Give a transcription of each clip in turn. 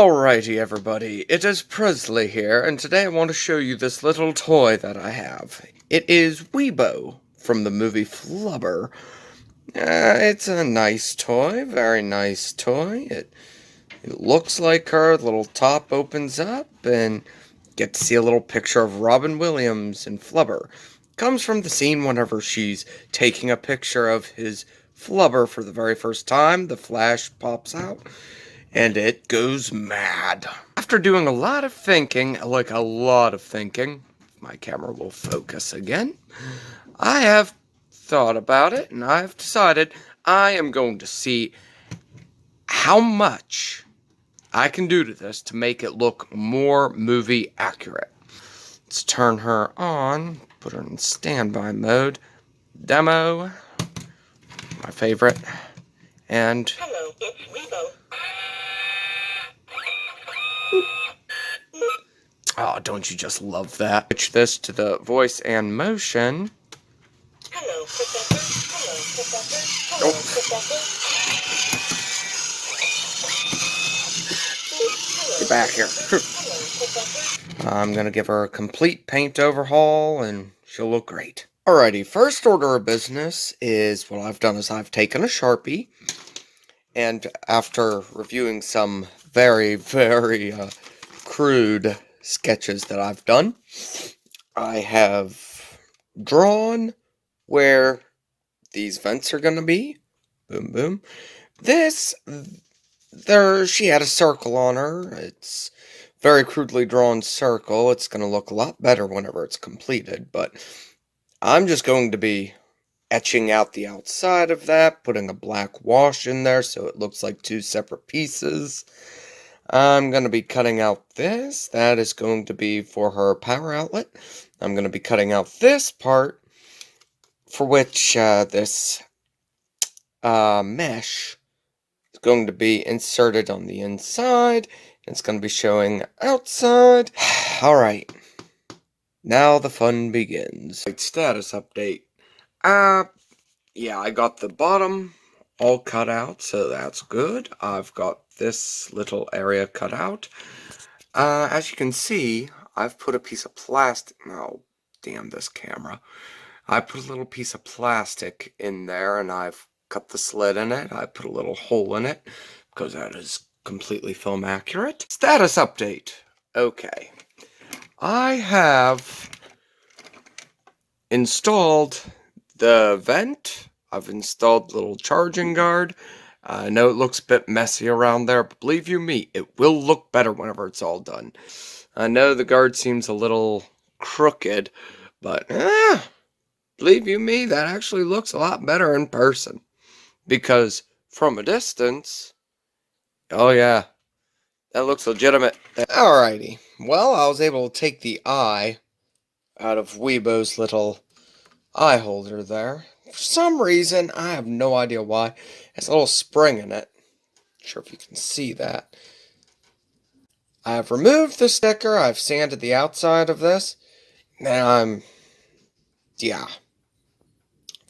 Alrighty everybody, it is Presley here, and today I want to show you this little toy that I have. It is Weebo from the movie Flubber. It's a nice toy, very nice toy. It looks like her, the little top opens up, and get to see a little picture of Robin Williams in Flubber. Comes from the scene whenever she's taking a picture of his Flubber for the very first time. The flash pops out and it goes mad. After doing a lot of thinking, my camera will focus again, I have thought about it, and I have decided I am going to see how much I can do to this to make it look more movie accurate. Let's turn her on, put her in standby mode, demo, my favorite, and... Hello, it's Weebo. Oh, don't you just love that? Switch this to the voice and motion. Hello, Professor. Hello, Professor. Hello, Professor. Get back here. I'm gonna give her a complete paint overhaul and she'll look great. Alrighty, first order of business is what I've done is I've taken a Sharpie, and after reviewing some very crude sketches that I've done, I have drawn where these vents are going to be. Boom, boom. She had a circle on her. It's very crudely drawn circle. It's going to look a lot better whenever it's completed, but I'm just going to be etching out the outside of that, putting a black wash in there so it looks like two separate pieces. I'm going to be cutting out this. That is going to be for her power outlet. I'm going to be cutting out this part for which this mesh is going to be inserted on the inside. It's going to be showing outside. Alright, now the fun begins. Status update. Yeah, I got the bottom all cut out, so that's good. I've got this little area cut out. As you can see, I've put a piece of plastic. Oh, damn this camera. I put a little piece of plastic in there, and I've cut the slit in it. I put a little hole in it, because that is completely film accurate. Status update. Okay. I have installed the vent. I've installed the little charging guard. I know it looks a bit messy around there, but believe you me, it will look better whenever it's all done. I know the guard seems a little crooked, but believe you me, that actually looks a lot better in person. Because from a distance, oh yeah, that looks legitimate. Alrighty, well, I was able to take the eye out of Weebo's little eye holder there. For some reason, I have no idea why, there's a little spring in it. Not sure if you can see that. I have removed the sticker, I've sanded the outside of this, and I've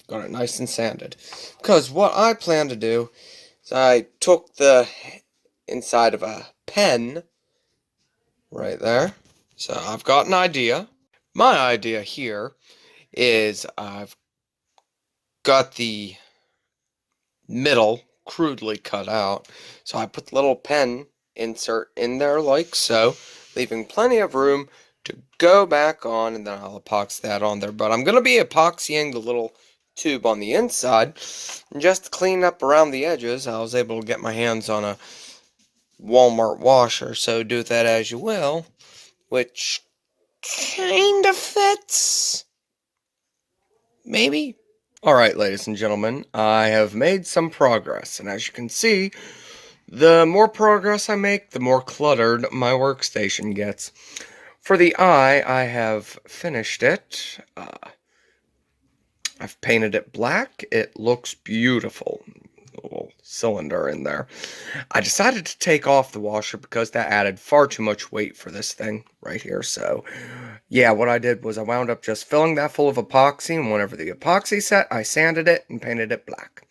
got it nice and sanded. Because what I plan to do is I took the inside of a pen right there. So I've got an idea. My idea here is I've got the middle crudely cut out. So I put the little pen insert in there like so, leaving plenty of room to go back on, and then I'll epoxy that on there. But I'm going to be epoxying the little tube on the inside, and just to clean up around the edges. I was able to get my hands on a Walmart washer, so do with that as you will, which kind of fits, maybe. Alright, ladies and gentlemen, I have made some progress, and as you can see, the more progress I make, the more cluttered my workstation gets. For the eye, I have finished it. I've painted it black. It looks beautiful. A little cylinder in there. I decided to take off the washer because that added far too much weight for this thing right here. So, yeah, what I did was I wound up just filling that full of epoxy, and whenever the epoxy set, I sanded it and painted it black.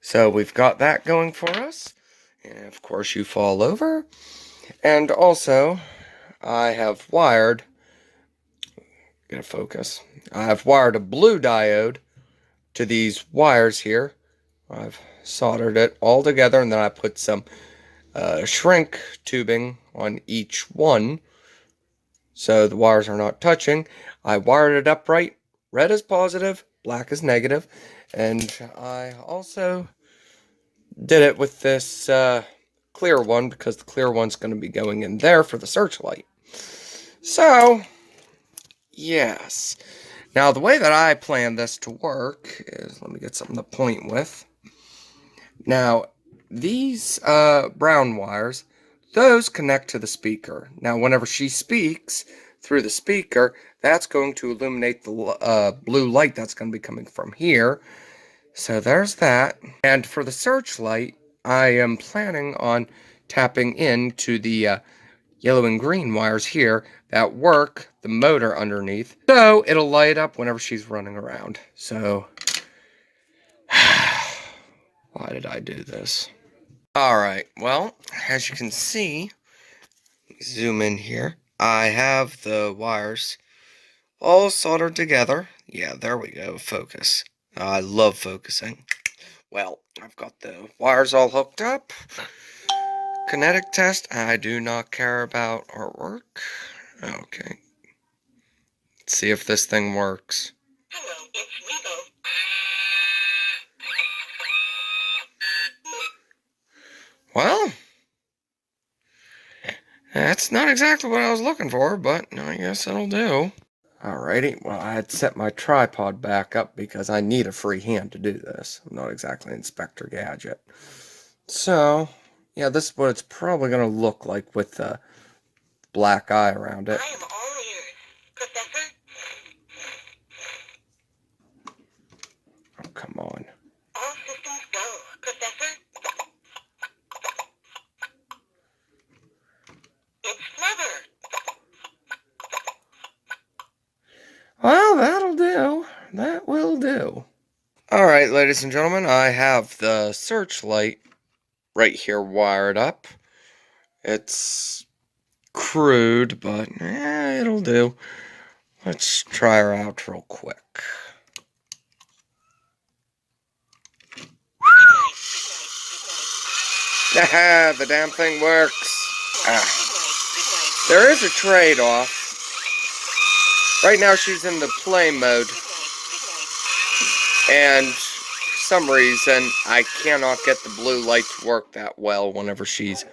So we've got that going for us. And of course you fall over, And also, I have wired, get a focus, I have wired a blue diode to these wires here. I've soldered it all together, and then I put some shrink tubing on each one so the wires are not touching. I wired it up right. Red is positive, black is negative, and I also did it with this clear one because the clear one's going to be going in there for the searchlight. So, yes. Now, the way that I plan this to work is, let me get something to point with. Now, these brown wires, those connect to the speaker. Now, whenever she speaks through the speaker, that's going to illuminate the blue light that's going to be coming from here. So there's that. And for the searchlight, I am planning on tapping into the yellow and green wires here that work the motor underneath. So it'll light up whenever she's running around. So, why did I do this? Alright, well, as you can see, zoom in here, I have the wires all soldered together. Yeah, there we go, focus. I love focusing. Well, I've got the wires all hooked up. Kinetic test, I do not care about artwork. Okay. Let's see if this thing works. Hello, it's Weebo. Well, that's not exactly what I was looking for, but I guess it'll do. Alrighty, well, I had set my tripod back up because I need a free hand to do this. I'm not exactly Inspector Gadget. So, yeah, this is what it's probably going to look like with the black eye around it. I am all ears, Professor. Oh, come on. All systems go, Professor. It's Flubber. Well, that'll do. That will do. Alright, ladies and gentlemen, I have the searchlight right here wired up. It's crude, but it'll do. Let's try her out real quick. Haha, the damn thing works. There is a trade-off. Right now she's in the play mode, and for some reason I cannot get the blue light to work that well whenever she's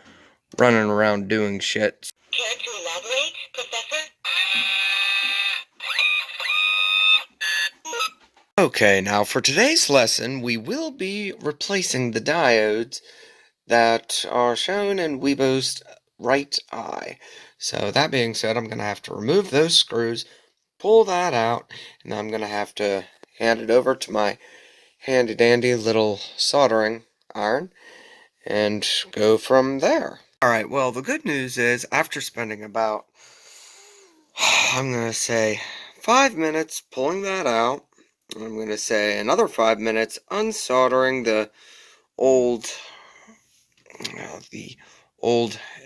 running around doing shit. Care to elaborate, Professor? Okay, now for today's lesson, we will be replacing the diodes that are shown in Weebo's right eye. So that being said, I'm going to have to remove those screws, pull that out, and I'm going to have to hand it over to my handy-dandy little soldering iron and go from there. Alright, well, the good news is, after spending about, I'm going to say, 5 minutes pulling that out, I'm going to say another 5 minutes unsoldering the old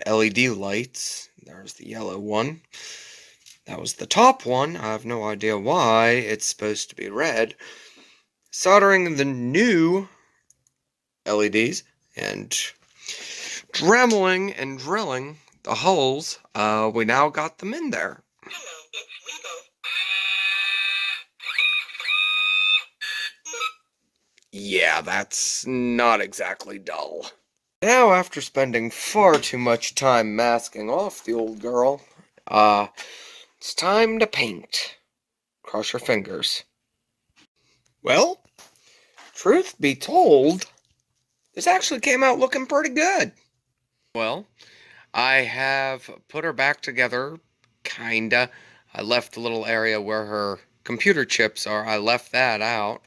LED lights. There's the yellow one. That was the top one. I have no idea why it's supposed to be red. Soldering the new LEDs and dremeling and drilling the holes. We now got them in there. Hello, it's Weebo. Yeah, that's not exactly dull. Now, after spending far too much time masking off the old girl, it's time to paint. Cross your fingers. Well, truth be told, this actually came out looking pretty good. Well, I have put her back together, kinda. I left the little area where her computer chips are, I left that out.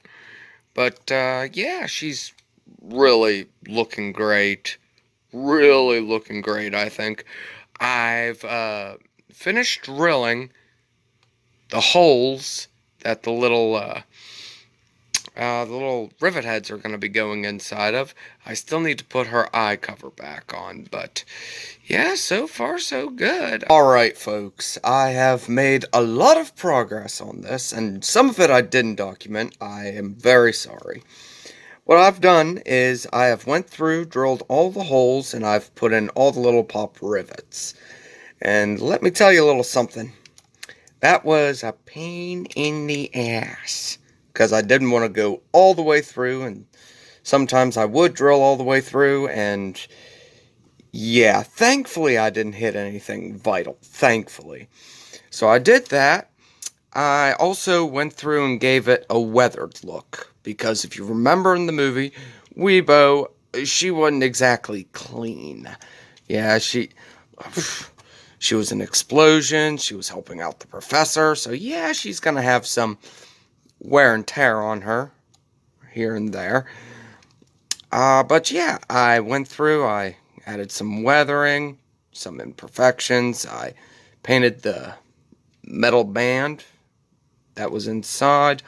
But, yeah, she's really looking great. Really looking great, I think. I've finished drilling the holes that the little the little rivet heads are going to be going inside of. I still need to put her eye cover back on, but yeah, so far so good. Alright folks, I have made a lot of progress on this, and some of it I didn't document. I am very sorry. What I've done is I have went through, drilled all the holes, and I've put in all the little pop rivets. And let me tell you a little something. That was a pain in the ass, because I didn't want to go all the way through, and sometimes I would drill all the way through, and yeah, thankfully I didn't hit anything vital, thankfully. So I did that. I also went through and gave it a weathered look, because if you remember in the movie, Weebo, she wasn't exactly clean. Yeah, she was an explosion, she was helping out the professor, so yeah, she's gonna have some wear and tear on her, here and there. But yeah, I went through, I added some weathering, some imperfections, I painted the metal band that was inside,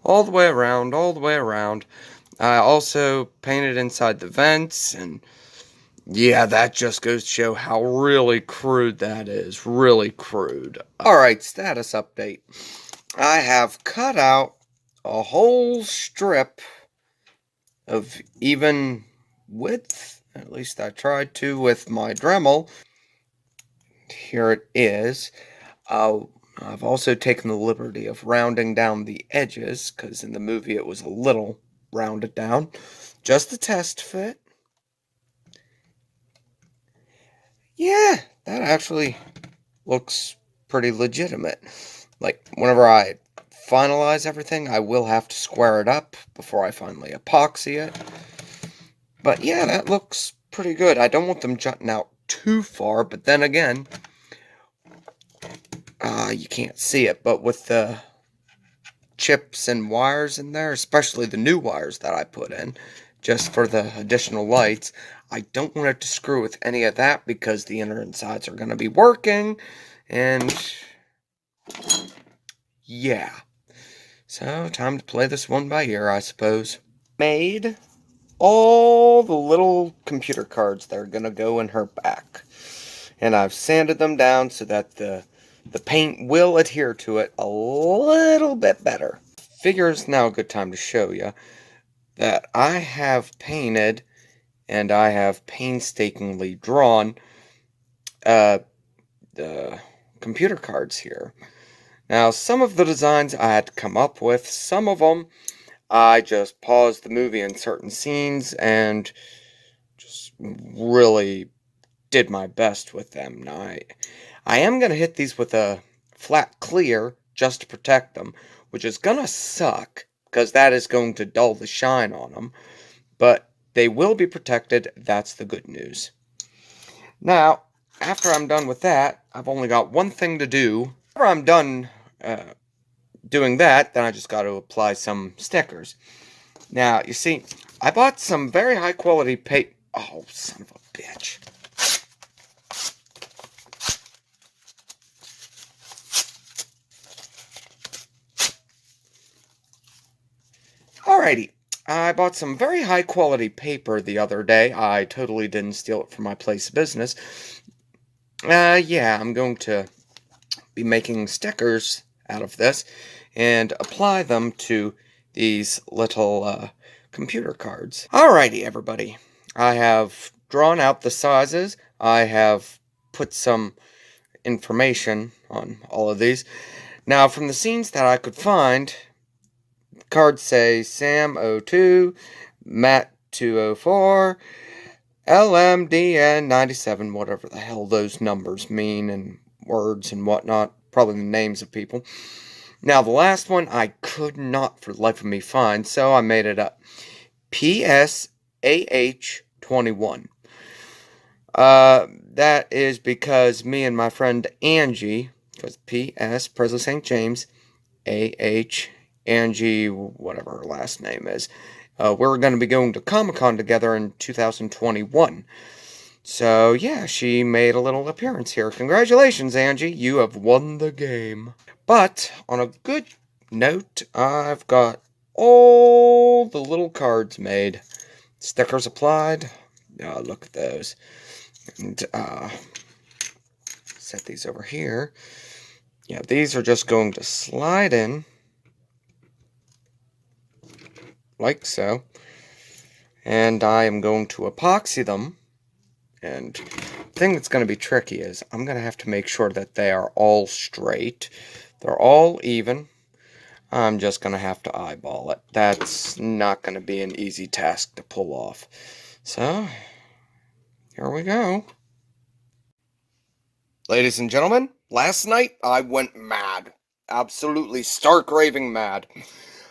all the way around, all the way around. I also painted inside the vents, and yeah, that just goes to show how really crude that is. Really crude. Alright, status update. I have cut out a whole strip of even width. At least I tried to with my Dremel. Here it is. I've also taken the liberty of rounding down the edges, because in the movie it was a little rounded down. Just a test fit. Yeah, that actually looks pretty legitimate. Like, whenever I finalize everything, I will have to square it up before I finally epoxy it. But yeah, that looks pretty good. I don't want them jutting out too far, but then again, you can't see it, but with the chips and wires in there, especially the new wires that I put in, just for the additional lights, I don't want it to screw with any of that, because the inner insides are going to be working, and yeah. So, time to play this one by ear, I suppose. Made all the little computer cards that are going to go in her back, and I've sanded them down so that the paint will adhere to it a little bit better. Figure it's now a good time to show you that I have painted and I have painstakingly drawn the computer cards here. Now, some of the designs I had to come up with, some of them I just paused the movie in certain scenes and just really did my best with them. Now, I am going to hit these with a flat clear just to protect them, which is going to suck, because that is going to dull the shine on them. But they will be protected, that's the good news. Now, after I'm done with that, I've only got one thing to do. After I'm done doing that, then I just got to apply some stickers. Now, you see, I bought some very high quality paper. Oh, son of a bitch. Alrighty, I bought some very high quality paper the other day. I totally didn't steal it from my place of business. Yeah, I'm going to be making stickers out of this and apply them to these little computer cards. Alrighty, everybody. I have drawn out the sizes. I have put some information on all of these. Now, from the scenes that I could find, cards say Sam 02, Matt 204, LMDN 97, whatever the hell those numbers mean and words and whatnot. Probably the names of people. Now, the last one I could not for the life of me find, so I made it up. PSAH21. That is because me and my friend Angie, because PS, Presley St. James, AH, Angie, whatever her last name is, we're going to be going to Comic-Con together in 2021. So, yeah, she made a little appearance here. Congratulations, Angie, you have won the game. But, on a good note, I've got all the little cards made. Stickers applied. Look at those. And set these over here. Yeah, these are just going to slide in like so. And I am going to epoxy them. And the thing that's going to be tricky is I'm going to have to make sure that they are all straight. They're all even. I'm just going to have to eyeball it. That's not going to be an easy task to pull off. So, here we go. Ladies and gentlemen, last night I went mad. Absolutely stark raving mad.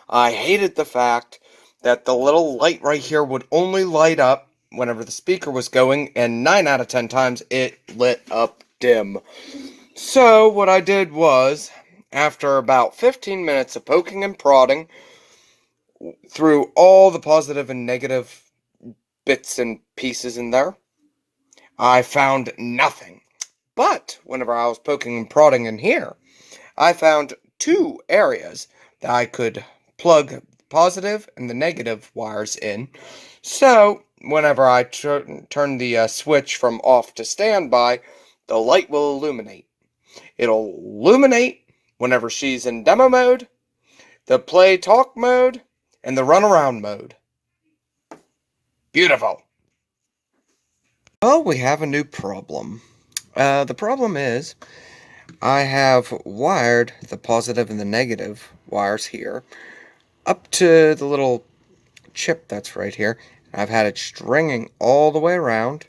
I hated the fact that the little light right here would only light up whenever the speaker was going, and 9 out of 10 times it lit up dim. So what I did was, after about 15 minutes of poking and prodding through all the positive and negative bits and pieces in there, I found nothing. But whenever I was poking and prodding in here, I found 2 areas that I could plug the positive and the negative wires in. So whenever I turn the switch from off to standby, the light will illuminate. It'll illuminate whenever she's in demo mode, the play talk mode, and the run around mode. Beautiful. Well, we have a new problem. The problem is I have wired the positive and the negative wires here up to the little chip that's right here. I've had it stringing all the way around.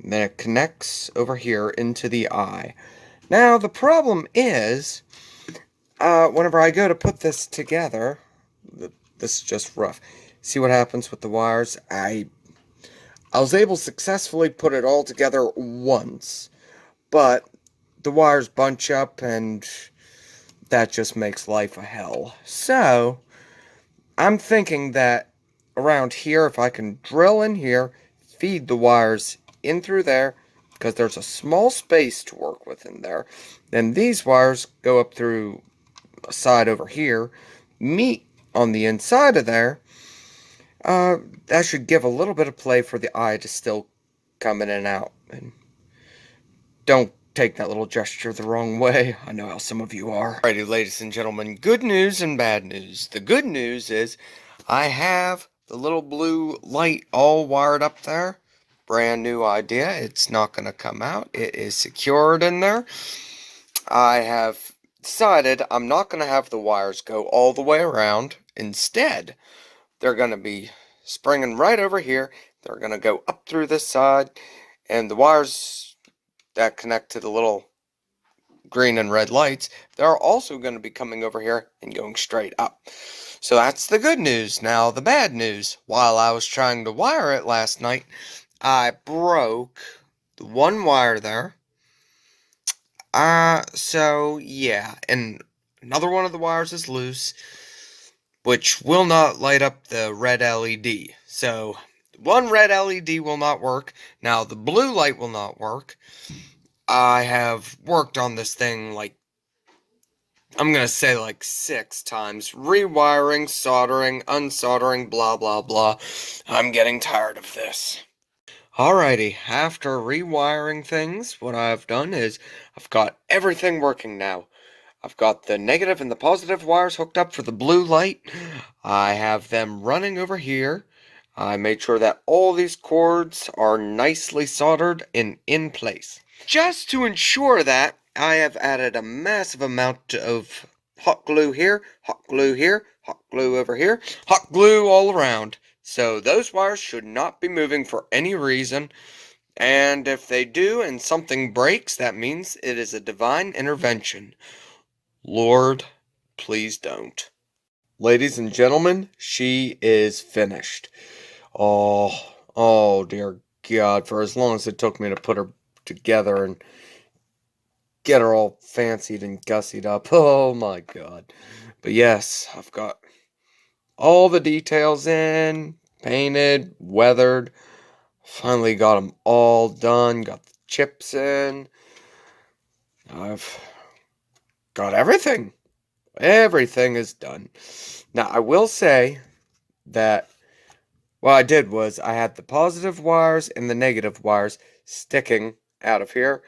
And then it connects over here into the eye. Now, the problem is, whenever I go to put this together, this is just rough. See what happens with the wires? I was able to successfully put it all together once, but the wires bunch up and that just makes life a hell. So, I'm thinking that around here, if I can drill in here, feed the wires in through there, because there's a small space to work with in there, then these wires go up through a side over here, meet on the inside of there. That should give a little bit of play for the eye to still come in and out. And don't take that little gesture the wrong way. I know how some of you are. Alrighty, ladies and gentlemen, good news and bad news. The good news is I have the little blue light all wired up there. Brand new idea. It's not going to come out. It is secured in there. I have decided I'm not going to have the wires go all the way around. Instead, they're going to be springing right over here. They're going to go up through this side, and the wires that connect to the little green and red lights, they're also going to be coming over here and going straight up. So that's the good news. Now the bad news, while I was trying to wire it last night, I broke the one wire there. So yeah, and another one of the wires is loose, which will not light up the red LED. So one red LED will not work. Now the blue light will not work. I have worked on this thing like, I'm going to say like 6 times. Rewiring, soldering, unsoldering, blah, blah, blah. I'm getting tired of this. Alrighty, after rewiring things, what I've done is I've got everything working now. I've got the negative and the positive wires hooked up for the blue light. I have them running over here. I made sure that all these cords are nicely soldered and in place. Just to ensure that, I have added a massive amount of hot glue here, hot glue here, hot glue over here, hot glue all around. So those wires should not be moving for any reason. And if they do and something breaks, that means it is a divine intervention. Lord, please don't. Ladies and gentlemen, she is finished. Oh dear God, for as long as it took me to put her together and get her all fancied and gussied up. Oh my God. But yes, I've got all the details in, painted, weathered. Finally got them all done, got the chips in. I've got everything. Everything is done. Now, I will say that what I did was I had the positive wires and the negative wires sticking out of here.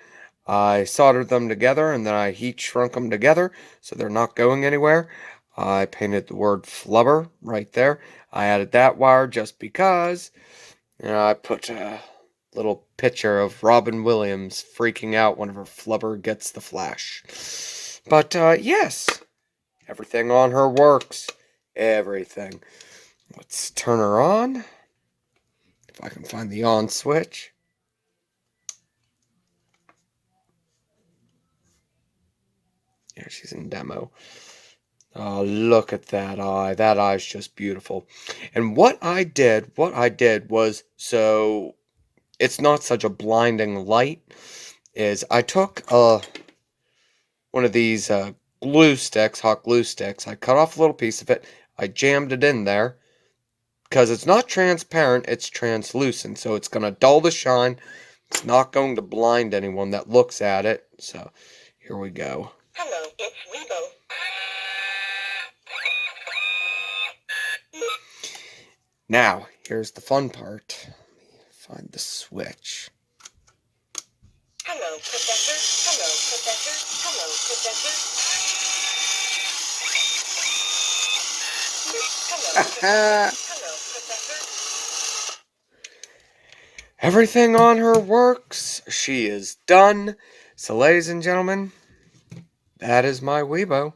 I soldered them together and then I heat shrunk them together so they're not going anywhere. I painted the word Flubber right there. I added that wire just because. I put a little picture of Robin Williams freaking out whenever Flubber gets the flash. But yes, everything on her works. Everything. Let's turn her on. If I can find the on switch. Yeah, she's in demo. Oh, look at that eye. That eye's just beautiful. And what I did was, so it's not such a blinding light, is I took one of these glue sticks, hot glue sticks. I cut off a little piece of it. I jammed it in there because it's not transparent, it's translucent. So it's going to dull the shine. It's not going to blind anyone that looks at it. So here we go. Hello, it's Weebo. Now, here's the fun part. Let me find the switch. Hello, Professor. Hello, Professor. Hello, Professor. Hello, Professor. Hello, Professor. Everything on her works. She is done. So, ladies and gentlemen, that is my Weebo.